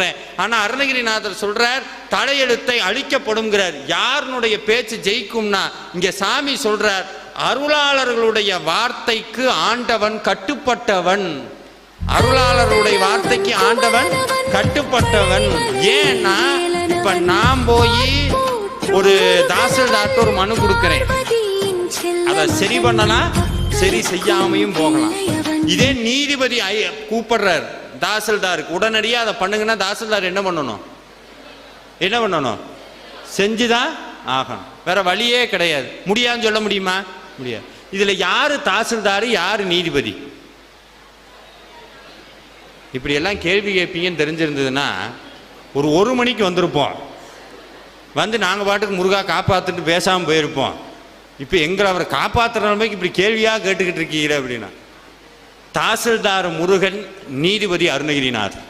சொல்றேன். ஆனா அருணகிரிநாதர் சொல்றார் தலையெழுத்தை அழிக்கப்படும்ங்கிறார். யாருடைய பேச்சு ஜெயிக்கும்னா இங்க சாமி சொல்றார் அருளாளர்களுடைய வார்த்தைக்கு ஆண்டவன் கட்டுப்பட்டவன். அருளாளர்களுடைய வார்த்தைக்கு ஆண்டவன் கட்டுப்பட்டவன். ஏன்னா இப்ப நான் போய் ஒரு தாசில்தார்ட்ட ஒரு மனு கொடுக்கிறேன், அதை சரி பண்ணலாம், சரி செய்யாமையும் போகலாம். இதே நீதிபதி கூப்பிடுறார் தாசில்தாருக்கு, உடனடியாக அதை பண்ணுங்கன்னா தாசில்தார் என்ன பண்ணணும்? என்ன பண்ணணும்? செஞ்சுதான் ஆகணும். வேற வழியே கிடையாது. முடியாதுன்னு சொல்ல முடியுமா? முடியாது. இதுல யாரு தாசில்தார், யாரு நீதிபதி? இப்படி எல்லாம் கேள்வி கேட்பீங்கன்னு தெரிஞ்சிருந்ததுன்னா ஒரு மணிக்கு வந்திருப்போம். வந்து நாங்கள் பாட்டுக்கு முருகா காப்பாத்துட்டு பேசாமல் போயிருப்போம். இப்போ எங்களை அவரை காப்பாற்றுற நிலைமைக்கு இப்படி கேள்வியாக கேட்டுக்கிட்டு இருக்கீங்க அப்படின்னா தாசில்தார் முருகன், நீதிபதி அருணகிரிநாதர்.